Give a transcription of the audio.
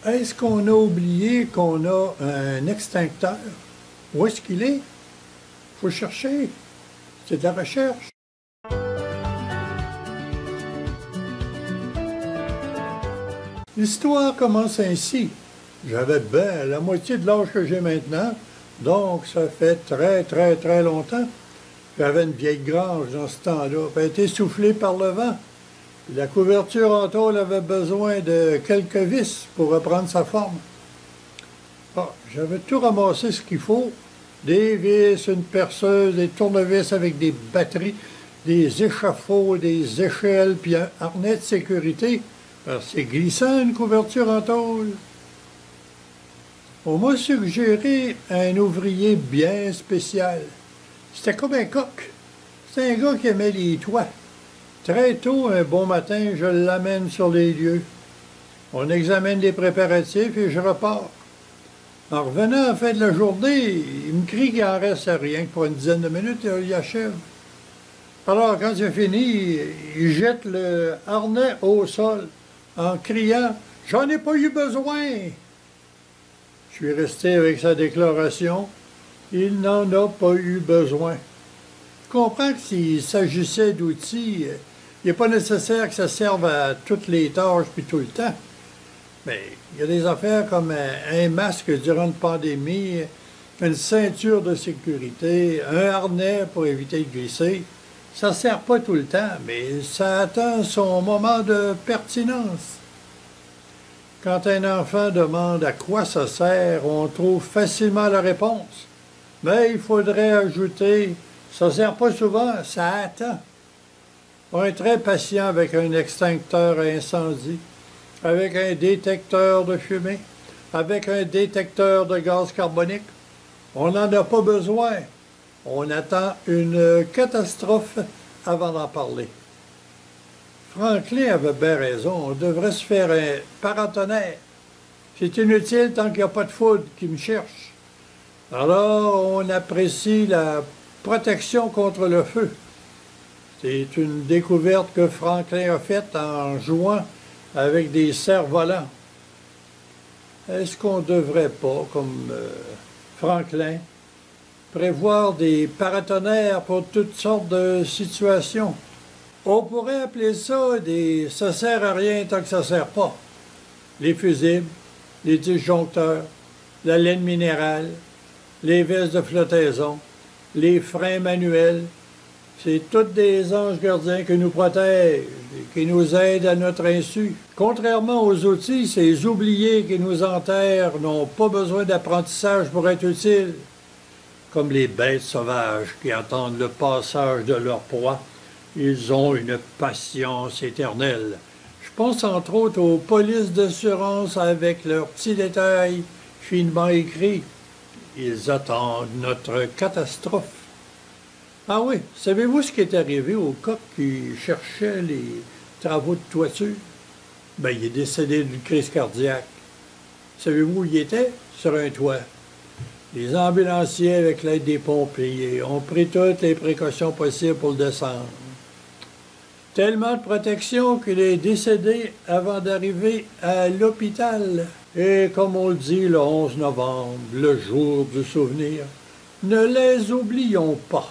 Est-ce qu'on a oublié qu'on a un extincteur? Où est-ce qu'il est? Faut chercher. C'est de la recherche. L'histoire commence ainsi. J'avais ben la moitié de l'âge que j'ai maintenant, donc ça fait très longtemps. J'avais une vieille grange dans ce temps-là, elle a été soufflée par le vent. La couverture en tôle avait besoin de quelques vis pour reprendre sa forme. Ah, j'avais tout ramassé ce qu'il faut. Des vis, une perceuse, des tournevis avec des batteries, des échafauds, des échelles, puis un harnais de sécurité. C'est glissant, une couverture en tôle. On m'a suggéré un ouvrier bien spécial. C'était comme un coq. C'est un gars qui aimait les toits. Très tôt, un bon matin, je l'amène sur les lieux. On examine les préparatifs et je repars. En revenant à la fin de la journée, il me crie qu'il en reste rien que pour une dizaine de minutes et il achève. Alors, quand c'est fini, il jette le harnais au sol en criant « J'en ai pas eu besoin !» Je suis resté avec sa déclaration « Il n'en a pas eu besoin ». Je comprends que s'il s'agissait d'outils, il n'est pas nécessaire que ça serve à toutes les tâches puis tout le temps. Mais il y a des affaires comme un masque durant une pandémie, une ceinture de sécurité, un harnais pour éviter de glisser. Ça ne sert pas tout le temps, mais ça atteint son moment de pertinence. Quand un enfant demande à quoi ça sert, on trouve facilement la réponse. Mais il faudrait ajouter « ça ne sert pas souvent, ça attend ». On est très patient avec un extincteur à incendie, avec un détecteur de fumée, avec un détecteur de gaz carbonique. On n'en a pas besoin. On attend une catastrophe avant d'en parler. Franklin avait bien raison. On devrait se faire un paratonnerre. C'est inutile tant qu'il n'y a pas de foudre qui me cherche. Alors, on apprécie la protection contre le feu. C'est une découverte que Franklin a faite en jouant avec des cerfs-volants. Est-ce qu'on ne devrait pas, comme Franklin, prévoir des paratonnerres pour toutes sortes de situations? On pourrait appeler ça des « ça sert à rien tant que ça sert pas ». Les fusibles, les disjoncteurs, la laine minérale, les vestes de flottaison, les freins manuels. C'est tous des anges gardiens qui nous protègent et qui nous aident à notre insu. Contrairement aux outils, ces oubliés qui nous enterrent n'ont pas besoin d'apprentissage pour être utiles. Comme les bêtes sauvages qui attendent le passage de leur proie, ils ont une patience éternelle. Je pense entre autres aux polices d'assurance avec leurs petits détails finement écrits. Ils attendent notre catastrophe. Ah oui, savez-vous ce qui est arrivé au coq qui cherchait les travaux de toiture? Ben, il est décédé d'une crise cardiaque. Savez-vous où il était? Sur un toit. Les ambulanciers, avec l'aide des pompiers, ont pris toutes les précautions possibles pour le descendre. Tellement de protection qu'il est décédé avant d'arriver à l'hôpital. Et comme on le dit le 11 novembre, le jour du souvenir, ne les oublions pas.